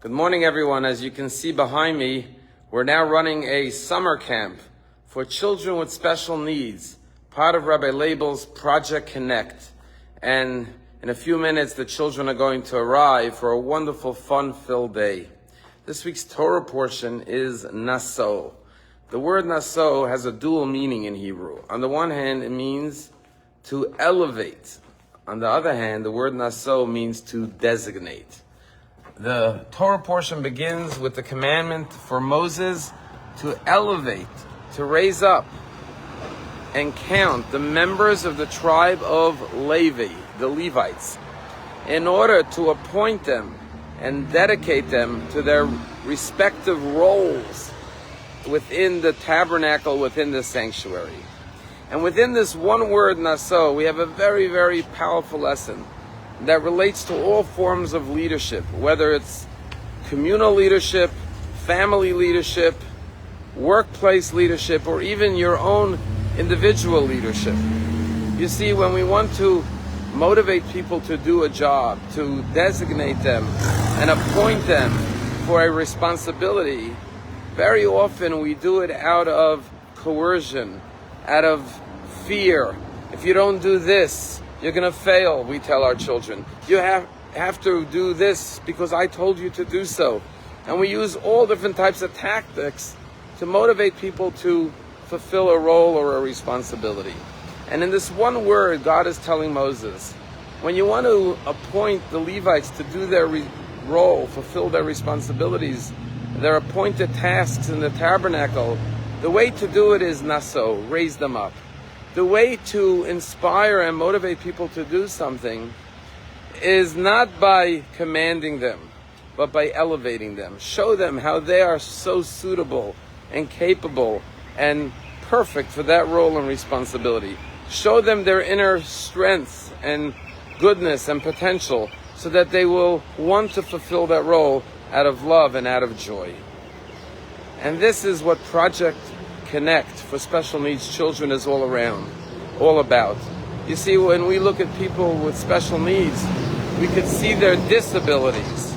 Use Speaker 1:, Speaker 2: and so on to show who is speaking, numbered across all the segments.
Speaker 1: Good morning, everyone. As you can see behind me, we're now running a summer camp for children with special needs, part of Rabbi Label's Project Connect. And in a few minutes, the children are going to arrive for a wonderful, fun-filled day. This week's Torah portion is naso. The word naso has a dual meaning in Hebrew. On the one hand, it means to elevate. On the other hand, the word naso means to designate. The Torah portion begins with the commandment for Moses to elevate, to raise up, and count the members of the tribe of Levi, the Levites, in order to appoint them and dedicate them to their respective roles within the tabernacle, within the sanctuary. And within this one word, naso, we have a very, very powerful lesson that relates to all forms of leadership, whether it's communal leadership, family leadership, workplace leadership, or even your own individual leadership. You see, when we want to motivate people to do a job, to designate them and appoint them for a responsibility, very often we do it out of coercion, out of fear. If you don't do this, you're going to fail, we tell our children. You have to do this because I told you to do so. And we use all different types of tactics to motivate people to fulfill a role or a responsibility. And in this one word, God is telling Moses, when you want to appoint the Levites to do their role, fulfill their responsibilities, their appointed tasks in the tabernacle, the way to do it is naso, raise them up. The way to inspire and motivate people to do something is not by commanding them, but by elevating them. Show them how they are so suitable and capable and perfect for that role and responsibility. Show them their inner strength and goodness and potential so that they will want to fulfill that role out of love and out of joy. And this is what Project Connect for special needs children is all about. You see, when we look at people with special needs, we could see their disabilities.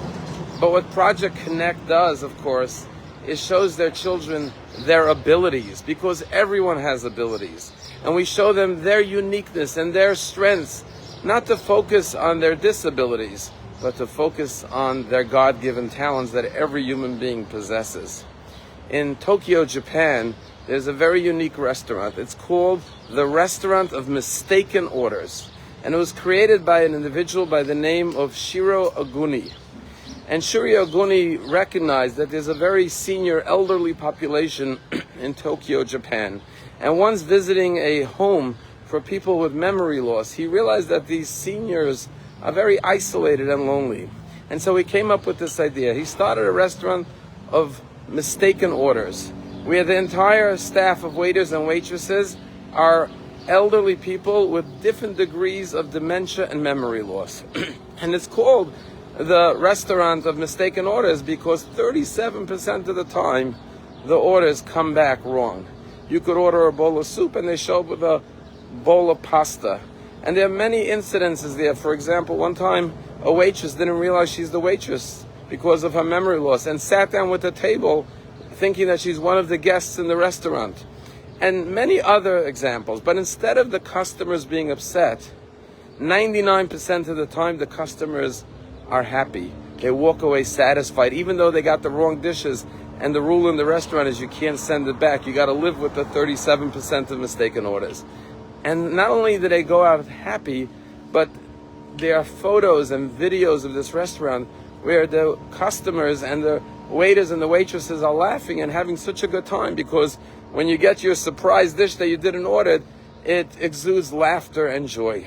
Speaker 1: But what Project Connect does, of course, is shows their children their abilities, because everyone has abilities. And we show them their uniqueness and their strengths, not to focus on their disabilities, but to focus on their God-given talents that every human being possesses. In Tokyo, Japan, there's a very unique restaurant. It's called the Restaurant of Mistaken Orders. And it was created by an individual by the name of Shiro Oguni. And Shiro Oguni recognized that there's a very senior elderly population in Tokyo, Japan. And once visiting a home for people with memory loss, he realized that these seniors are very isolated and lonely. And so he came up with this idea. He started a restaurant of mistaken orders, where the entire staff of waiters and waitresses are elderly people with different degrees of dementia and memory loss. And it's called the Restaurant of Mistaken Orders because 37% of the time the orders come back wrong. You could order a bowl of soup and they show up with a bowl of pasta. And there are many incidences there. For example, one time a waitress didn't realize she's the waitress because of her memory loss and sat down with the table thinking that she's one of the guests in the restaurant. And many other examples. But instead of the customers being upset, 99% of the time the customers are happy. They walk away satisfied, even though they got the wrong dishes. And the rule in the restaurant is you can't send it back. You got to live with the 37% of mistaken orders. And not only do they go out happy, but there are photos and videos of this restaurant where the customers and the waiters and the waitresses are laughing and having such a good time, because when you get your surprise dish that you didn't order, it exudes laughter and joy.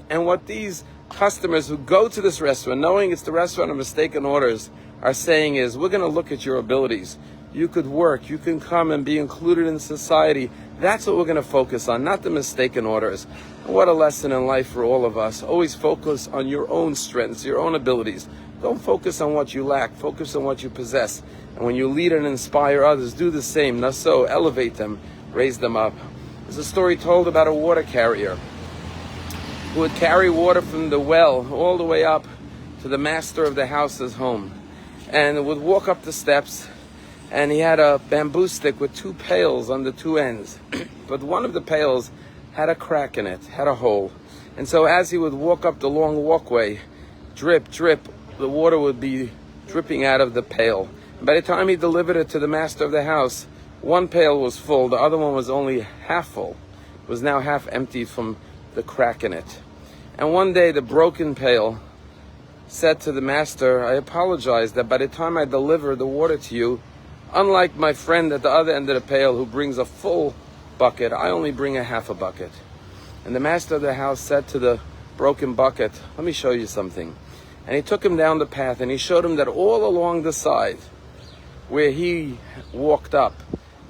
Speaker 1: And what these customers who go to this restaurant, knowing it's the Restaurant of Mistaken Orders, are saying is, we're going to look at your abilities. You could work, you can come and be included in society. That's what we're going to focus on, not the mistaken orders. And what a lesson in life for all of us. Always focus on your own strengths, your own abilities. Don't focus on what you lack, focus on what you possess. And when you lead and inspire others, do the same. Naso, elevate them, raise them up. There's a story told about a water carrier who would carry water from the well all the way up to the master of the house's home. and would walk up the steps, and he had a bamboo stick with 2 pails on the 2 ends. But one of the pails had a crack in it, had a hole. And so as he would walk up the long walkway, drip, drip, the water would be dripping out of the pail. And by the time he delivered it to the master of the house, one pail was full, the other one was only half full. It was now half empty from the crack in it. And one day the broken pail said to the master, I apologize that by the time I deliver the water to you, unlike my friend at the other end of the pail who brings a full bucket, I only bring a half a bucket. And the master of the house said to the broken bucket, let me show you something. And he took him down the path and he showed him that all along the side where he walked up,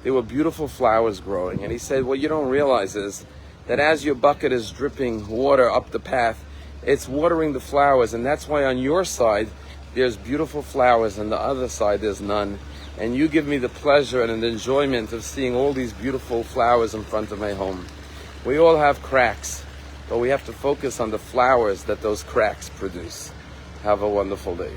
Speaker 1: there were beautiful flowers growing. And he said, what you don't realize is that as your bucket is dripping water up the path, it's watering the flowers. And that's why on your side, there's beautiful flowers, and the other side, there's none. And you give me the pleasure and the enjoyment of seeing all these beautiful flowers in front of my home. We all have cracks, but we have to focus on the flowers that those cracks produce. Have a wonderful day.